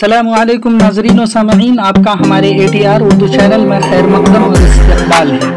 अस्सलामुअलैकुम नाज़रीन व सामईन, आपका हमारे ATR उर्दू चैनल में खैर मक़दम और इस्तक़बाल है।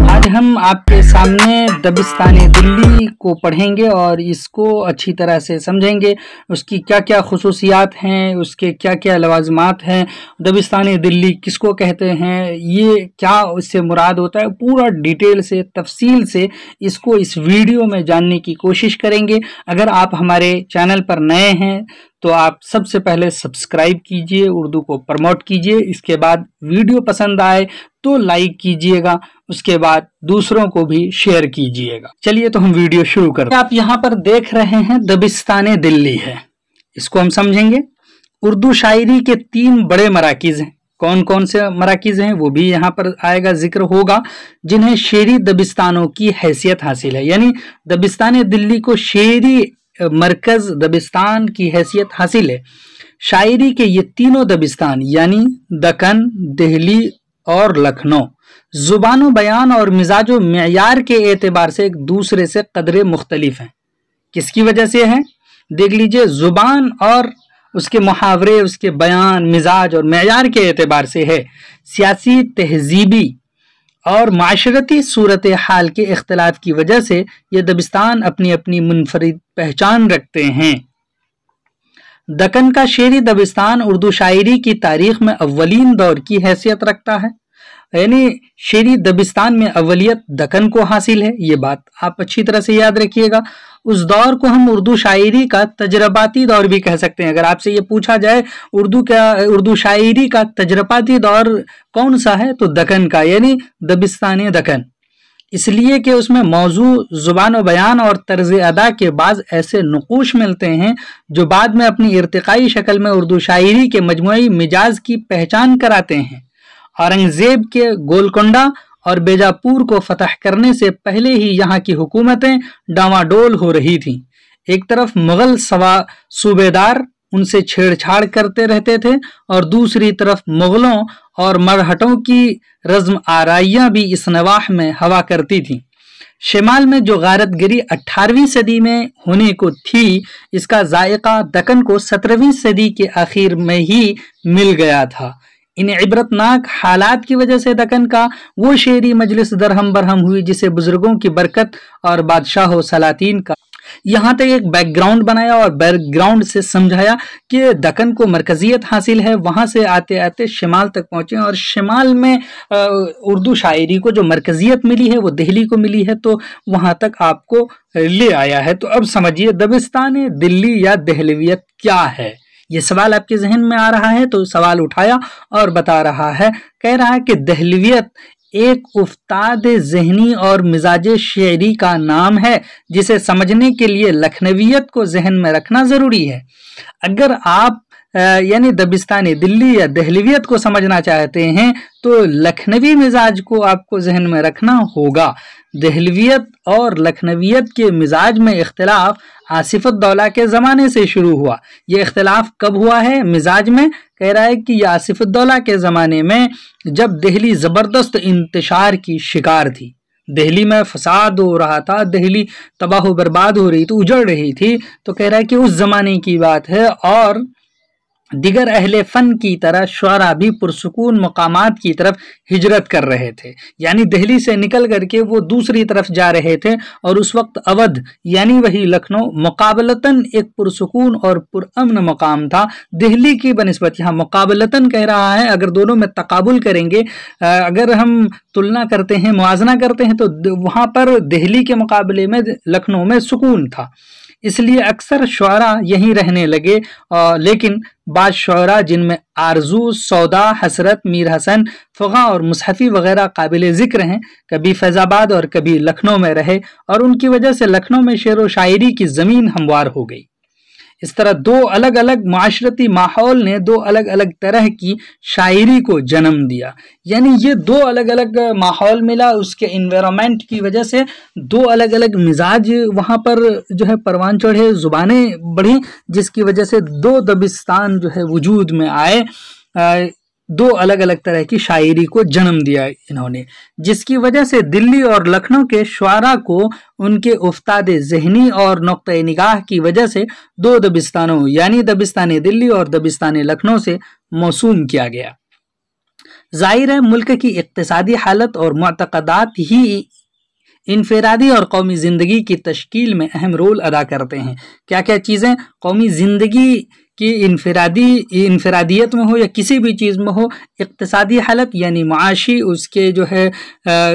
आज हम आपके सामने दबिस्तान दिल्ली को पढ़ेंगे और इसको अच्छी तरह से समझेंगे। उसकी क्या क्या खुसूसियात हैं, उसके क्या क्या लवाज़मात हैं, दबिस्तान दिल्ली किसको कहते हैं, ये क्या इससे मुराद होता है, पूरा डिटेल से तफसील से इसको इस वीडियो में जानने की कोशिश करेंगे। अगर आप हमारे चैनल पर नए हैं तो आप सबसे पहले सब्सक्राइब कीजिए, उर्दू को प्रमोट कीजिए। इसके बाद वीडियो पसंद आए तो लाइक कीजिएगा, उसके बाद दूसरों को भी शेयर कीजिएगा। चलिए तो हम वीडियो शुरू करते हैं। आप यहाँ पर देख रहे हैं दबिस्तान दिल्ली है, इसको हम समझेंगे। उर्दू शायरी के 3 बड़े मराकिज़ हैं। कौन कौन से मराकिज़ हैं वो भी यहाँ पर आएगा, जिक्र होगा, जिन्हें शेरी दबिस्तानों की हैसियत हासिल है। यानी दबिस्तान दिल्ली को शेरी मरकज दबिस्तान की हैसियत हासिल है। शायरी के ये तीनों दबिस्तान यानी दक्कन, दिल्ली और लखनऊ जुबान बयान और मिजाज मेयार के एतबार से एक दूसरे से कदरे मुख्तलिफ हैं। किसकी वजह से हैं? देख लीजिए, जुबान और उसके मुहावरे, उसके बयान, मिजाज और मेयार के एतबार से है। सियासी, तहजीबी और माशरती सूरत हाल के इख्तलाफ की वजह से ये दबिस्तान अपनी अपनी मुनफरिद पहचान रखते हैं। दक्कन का शेरी दबिस्तान उर्दू शायरी की तारीख में अव्वलीन दौर की हैसियत रखता है। यानी शेरी दबिस्तान में अव्वलियत दक्कन को हासिल है, ये बात आप अच्छी तरह से याद रखिएगा। उस दौर को हम उर्दू शायरी का तजरबाती दौर भी कह सकते हैं। अगर आपसे ये पूछा जाए उर्दू शायरी का तजरबाती दौर कौन सा है, तो दक्कन का, यानी दबिस्तान दक्कन। इसलिए कि उसमें मौजू, जुबान व बयान और तर्ज अदा के बाद ऐसे नुकूश मिलते हैं जो बाद में अपनी इर्तिकाई शक्ल में उर्दू शायरी के मजमुई मिजाज की पहचान कराते हैं। औरंगजेब के गोलकोंडा और बेजापुर को फतह करने से पहले ही यहाँ की हुकूमतें डावाडोल हो रही थीं। एक तरफ मुगल सूबेदार उनसे छेड़छाड़ करते रहते थे और दूसरी तरफ मुगलों और मरहटों की रज़्म आराइयाँ भी इस नवाह में हवा करती थीं। शिमाल में जो गारतगरी 18वीं सदी में होने को थी, इसका जायका दक्कन को 17वीं सदी के आखिर में ही मिल गया था। इन इबरतनाक हालात की वजह से दक्कन का वो शेरी मजलिस दरहम बरहम हुई जिसे बुजुर्गों की बरकत और बादशाह सलातीन का। यहाँ तक एक बैकग्राउंड बनाया और बैकग्राउंड से समझाया कि दक्कन को मरकजियत हासिल है। वहां से आते आते शिमाल तक पहुंचे और शिमाल में उर्दू शायरी को जो मरकजियत मिली है वो दिल्ली को मिली है, तो वहां तक आपको ले आया है। तो अब समझिए दबिस्तान दिल्ली या दहलवियत क्या है। ये सवाल आपके जहन में आ रहा है तो सवाल उठाया और बता रहा है, कह रहा है कि दहलवियत एक उस्ताद ज़हनी और मिजाज शेरी का नाम है जिसे समझने के लिए लखनवियत को जहन में रखना ज़रूरी है। अगर आप यानी दबिस्तान दिल्ली या दहलवियत को समझना चाहते हैं तो लखनवी मिजाज को आपको जहन में रखना होगा। दहलवियत और लखनवियत के मिजाज में इख्तिलाफ आसिफ उद-दौला के ज़माने से शुरू हुआ। ये इख्तिलाफ कब हुआ है मिजाज में? कह रहा है कि ये आसिफ उद-दौला के ज़माने में जब दिल्ली ज़बरदस्त इंतशार की शिकार थी, दिल्ली में फसाद हो रहा था, दिल्ली तबाह बर्बाद हो रही थी, उजड़ रही थी। तो कह रहा है कि उस ज़माने की बात है और दिगर अहले फ़न की तरह शुअरा भी पुरसुकून मकामात की तरफ हिजरत कर रहे थे। यानी दिल्ली से निकल करके वो दूसरी तरफ जा रहे थे और उस वक्त अवध यानी वही लखनऊ मुकाबलतन एक पुरसुकून और पुरअमन मकाम था। दिल्ली की बनिस्बत यहाँ मुकाबलतन कह रहा है, अगर दोनों में तकाबुल करेंगे, अगर हम तुलना करते हैं, मुआजना करते हैं, तो वहाँ पर दिल्ली के मुकाबले में लखनऊ में सुकून था। इसलिए अक्सर शुअरा यहीं रहने लगे। लेकिन बाद शुअरा जिनमें आरजू, सौदा, हसरत, मीर हसन, फ़ग़ा और मुसहफ़ी वगैरह काबिल ज़िक्र हैं, कभी फैज़ाबाद और कभी लखनऊ में रहे और उनकी वजह से लखनऊ में शेर व शायरी की ज़मीन हमवार हो गई। इस तरह दो अलग अलग माशरती माहौल ने दो अलग अलग तरह की शायरी को जन्म दिया। यानी ये दो अलग अलग माहौल मिला, उसके इन्वायरमेंट की वजह से दो अलग अलग मिजाज वहाँ पर जो है परवान चढ़े, ज़ुबानें बढ़ी, जिसकी वजह से दो दबिस्तान जो है वजूद में आए। दो अलग अलग तरह की शायरी को जन्म दिया इन्होंने, जिसकी वजह से दिल्ली और लखनऊ के शुआरा को उनके उस्ताद ज़हनी और नुक्ते निगाह की वजह से दो दबिस्तानों यानी दबिस्तान दिल्ली और दबिस्तान लखनऊ से मौसूम किया गया। ज़ाहिर है मुल्क की इक्तिसादी हालत और मुअतक़दात ही इनफरादी और कौमी ज़िंदगी की तश्कील में अहम रोल अदा करते हैं। क्या क्या चीज़ें कौमी ज़िंदगी की इनफरादियत में हो या किसी भी चीज़ में हो, इक्तिसादी हालत यानी माशी, उसके जो है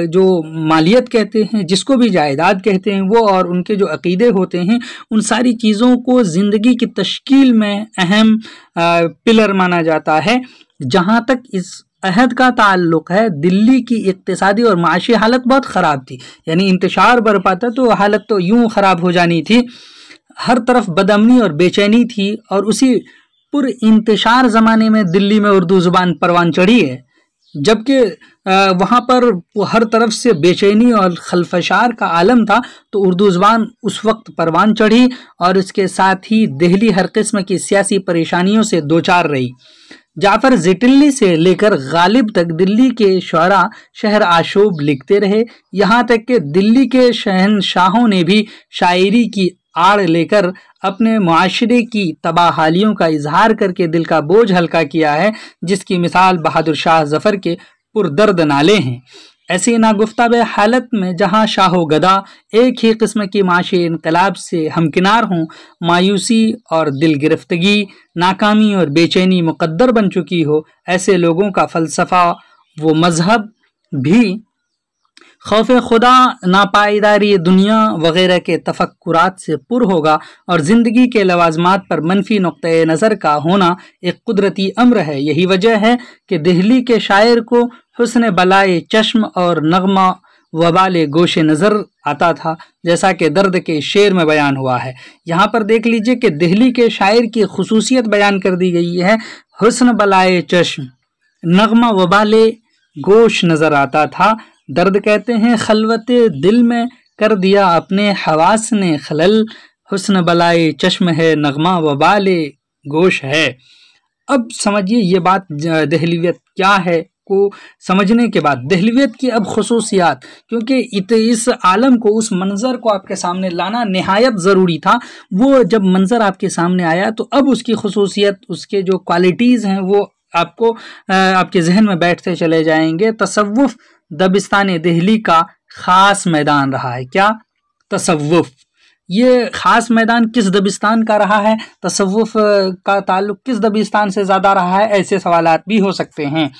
जो मालियत कहते हैं, जिसको भी जायदाद कहते हैं वो, और उनके जो अक़ीदे होते हैं, उन सारी चीज़ों को ज़िंदगी की तश्कील में अहम पिलर माना जाता है। जहाँ तक इस अहद का ताल्लुक है, दिल्ली की इक्तिसादी और माशी हालत बहुत ख़राब थी, यानी इंतशार बरपा था तो हालत तो यूँ ख़राब हो जानी थी। हर तरफ बदअमनी और बेचैनी थी, और उसी पुर इंतशार ज़माने में दिल्ली में उर्दू ज़ुबान परवान चढ़ी है, जबकि वहाँ पर हर तरफ से बेचैनी और खलफशार का आलम था, तो उर्दू ज़ुबान उस वक्त परवान चढ़ी और इसके साथ ही दिल्ली हर किस्म की सियासी परेशानियों से दोचार रही। जाफ़र ज़िटिल्ली से लेकर गालिब तक दिल्ली के शुआरा शहर आशूब लिखते रहे, यहाँ तक कि दिल्ली के शहनशाहों ने भी शायरी की आड़ लेकर अपने मुआशरे की तबाहालियों का इजहार करके दिल का बोझ हल्का किया है, जिसकी मिसाल बहादुर शाह ज़फ़र के पुरदर्द नाले हैं। ऐसी नागुफ्ताब हालत में जहाँ शाहो गदा एक ही किस्म की माशी इनकलाब से हमकिनार हों, मायूसी और दिल गिरफ्तगी, नाकामी और बेचैनी मुक़द्दर बन चुकी हो, ऐसे लोगों का फ़लसफ़ा व मज़हब भी खौफ खुदा, नापायदारी दुनिया वगैरह के तफक्कुरात से पुर होगा, और ज़िंदगी के लवाज़मात पर मनफी नुक्ते नज़र का होना एक कुदरती अम्र है। यही वजह है कि दिल्ली के शायर को हुस्न बलाए चश्म और नगमा वबाल गोशे नज़र आता था, जैसा कि दर्द के शेर में बयान हुआ है। यहाँ पर देख लीजिए कि दिल्ली के शायर की खुसूसियत बयान कर दी गई है, हुस्न बलाए चश्म, नगमा वबाल गोश नज़र आता था। दर्द कहते हैं खलवते दिल में कर दिया अपने हवास ने खलल, हुस्न बलाए चश्म है, नगमा वबाल गोश है। अब समझिए ये बात दहलीवियत क्या है को समझने के बाद दहलीवियत की अब खुसूसियात, क्योंकि इस आलम को, उस मंज़र को आपके सामने लाना नहायत ज़रूरी था। वो जब मंज़र आपके सामने आया तो अब उसकी खुसूसियत, उसके जो क्वालिटीज़ हैं वो आपको आपके जहन में बैठते चले जाएंगे। तसव्वुफ़ दबिस्तान दिल्ली का ख़ास मैदान रहा है। क्या तसव्वुफ़, ये ख़ास मैदान किस दबिस्तान का रहा है, तसव्वुफ़ का ताल्लुक़ किस दबिस्तान से ज़्यादा रहा है, ऐसे सवालात भी हो सकते हैं।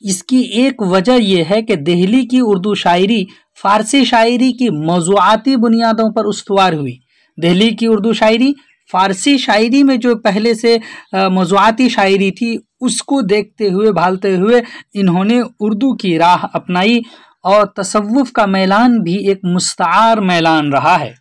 इसकी एक वजह यह है कि दिल्ली की उर्दू शायरी फ़ारसी शायरी की मौज़ूआती बुनियादों पर उस्तवार हुई। दिल्ली की उर्दू शायरी फ़ारसी शायरी में जो पहले से मौज़ूआती शायरी थी उसको देखते हुए, भालते हुए इन्होंने उर्दू की राह अपनाई, और तसव्वुफ़ का मैलान भी एक मुस्तआर मैलान रहा है।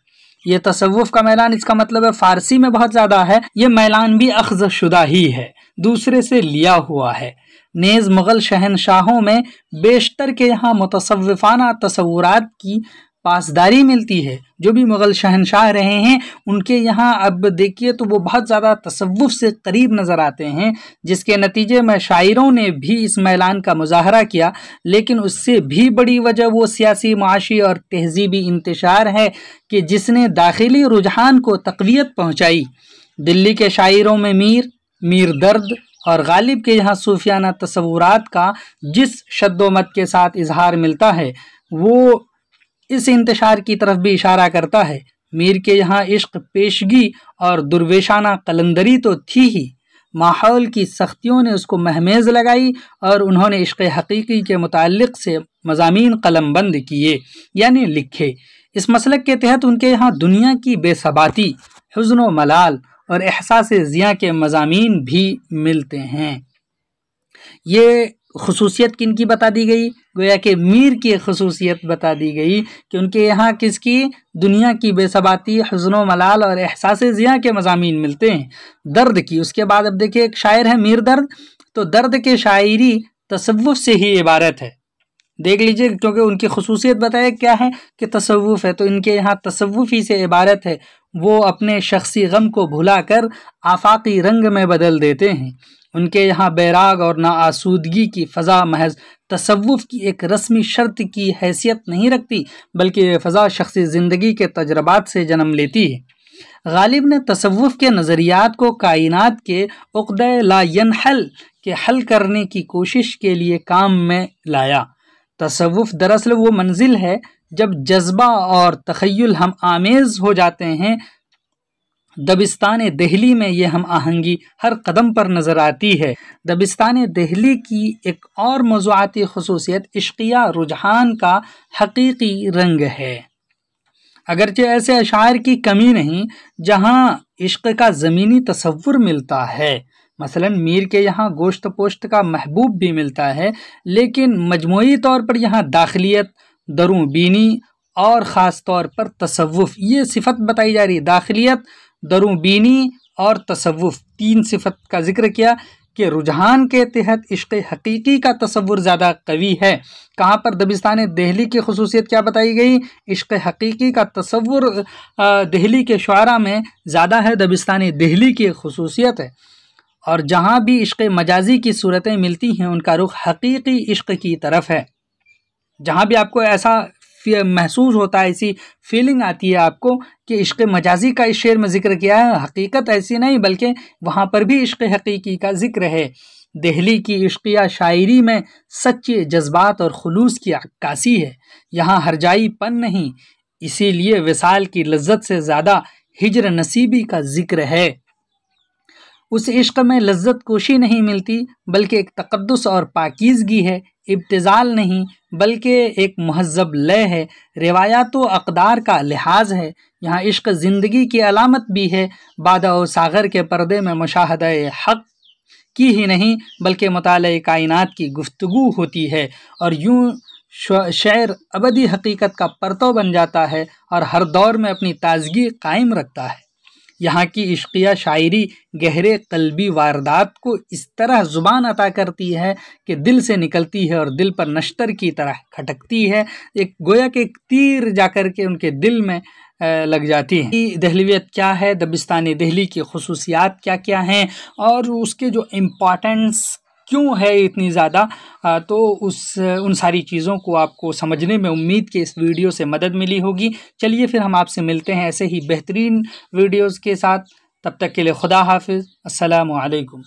ये तसव्वुफ़ का मैलान, इसका मतलब है फ़ारसी में बहुत ज़्यादा है, ये मैलान भी अख़ज़ शुदा ही है, दूसरे से लिया हुआ है। नेज़ मुग़ल शहनशाहों में बेशतर के यहाँ मुतसव्विफ़ाना तसव्वुरात की पासदारी मिलती है। जो भी मुग़ल शहनशाह रहे हैं उनके यहाँ अब देखिए तो वो बहुत ज़्यादा तसव्वुफ़ से करीब नज़र आते हैं, जिसके नतीजे में शायरों ने भी इस मैलान का मुज़ाहरा किया। लेकिन उससे भी बड़ी वजह वो सियासी, माशी और तहज़ीबी इंतशार है कि जिसने दाखिली रुझान को तक़वियत पहुँचाई। दिल्ली के शायरों में मीर दर्द और गालिब के यहाँ सूफियाना तसव्वुरात का जिस शद्दोमत के साथ इजहार मिलता है वो इस इंतशार की तरफ भी इशारा करता है। मीर के यहाँ इश्क, पेशगी और दुर्वेशाना कलंदरी तो थी ही, माहौल की सख्तियों ने उसको महमेज लगाई और उन्होंने इश्क हकीकी के मुताल्लिक़ से मज़ामीन कलमबंद किए, यानी लिखे। इस मसलक के तहत उनके यहाँ दुनिया की बेसबाती, हुज़्न व मलाल और एहसास ज़िया के मज़ामीन भी मिलते हैं। ये खुसूसियत किन की बता दी गई, गोया कि मीर की खुसूसियत बता दी गई कि उनके यहाँ किसकी, दुनिया की बेसबाती, हुज़्न व मलाल और एहसास ज़िया के मज़ामीन मिलते हैं। दर्द की, उसके बाद अब देखिए एक शायर है मीर दर्द, तो दर्द के शायरी तसव्वुफ़ से ही इबारत है। देख लीजिए, क्योंकि उनकी खुसूसियत बताए क्या है कि तसव्वुफ़ है, तो इनके यहाँ तसव्वुफ़ ही से इबारत है। वो अपने शख्सी गम को भुलाकर आफाकी रंग में बदल देते हैं। ان کے یہاں بیراگ اور ناآسودگی کی فضا محض تصوف کی ایک رسمی شرط کی حیثیت نہیں رکھتی، بلکہ یہ فضا شخصی زندگی کے تجربات سے جنم لیتی ہے۔ غالب نے تصوف کے نظریات کو کائنات کے عقدہ لا ینحل کے حل کرنے کی کوشش کے لیے کام میں لایا۔ تصوف دراصل وہ منزل ہے جب جذبہ اور تخیل ہم آمیز ہو جاتے ہیں۔ دبستان دہلی میں یہ ہم آہنگی ہر قدم پر نظر آتی ہے۔ دبستان دہلی کی ایک اور موضوعاتی خصوصیت عشقیہ رجحان کا حقیقی رنگ ہے۔ اگرچہ ایسے اشعار کی کمی نہیں جہاں عشق کا زمینی تصور ملتا ہے، مثلا میر کے یہاں گوشت پوشت کا محبوب بھی ملتا ہے، لیکن مجموعی طور پر یہاں داخلیت، دروں بینی اور خاص طور پر تصوف، یہ صفت بتائی جا رہی ہے۔ داخلیت، دروں بینی اور تصوف، تین صفت کا ذکر کیا کہ رجحان کے تحت عشق حقیقی کا تصور زیادہ قوی ہے۔ کہاں پر دبستان دہلی کی خصوصیت کیا بتائی گئی؟ عشق حقیقی کا تصور دہلی کے شعراء میں زیادہ ہے، دبستان دہلی کی خصوصیت ہے۔ اور جہاں بھی عشق مجازی کی صورتیں ملتی ہیں ان کا رخ حقیقی عشق کی طرف ہے۔ جہاں بھی آپ کو ایسا محسوس ہوتا ہے، ایسی فیلنگ آتی ہے آپ کو کہ عشق مجازی کا اس شعر میں ذکر کیا ہے، حقیقت ایسی نہیں بلکہ وہاں پر بھی عشق حقیقی کا ذکر ہے۔ دہلی کی عشقیہ شاعری میں سچے جذبات اور خلوص کی عکاسی ہے، یہاں ہرجائی پن نہیں، اسی لیے وصال کی لذت سے زیادہ ہجر نصیبی کا ذکر ہے۔ اس عشق میں لذت کوشی نہیں ملتی بلکہ ایک تقدس اور پاکیزگی ہے، ابتذال نہیں بلکہ ایک مہذب لے ہے، روایات و اقدار کا لحاظ ہے۔ یہاں عشق زندگی کی علامت بھی ہے، بادہ و ساغر کے پردے میں مشاہدہ حق کی ہی نہیں بلکہ مطالعہ کائنات کی گفتگو ہوتی ہے، اور یوں شعر ابدی حقیقت کا پرتو بن جاتا ہے اور ہر دور میں اپنی تازگی قائم رکھتا ہے۔ یہاں کی عشقیہ شاعری گہرے قلبی واردات کو اس طرح زبان عطا کرتی ہے کہ دل سے نکلتی ہے اور دل پر نشتر کی طرح کھٹکتی ہے، ایک گویا کہ ایک تیر جا کر کے ان کے دل میں لگ جاتی ہے۔ دہلیویت کیا ہے، دبستان دہلی کی خصوصیات کیا کیا ہیں، اور اس کے جو امپورٹنس کیوں ہے اتنی زیادہ، تو ان ساری چیزوں کو آپ کو سمجھنے میں امید کہ اس ویڈیو سے مدد ملی ہوگی۔ چلیے پھر ہم آپ سے ملتے ہیں ایسے ہی بہترین ویڈیوز کے ساتھ، تب تک کے لیے خدا حافظ، السلام علیکم۔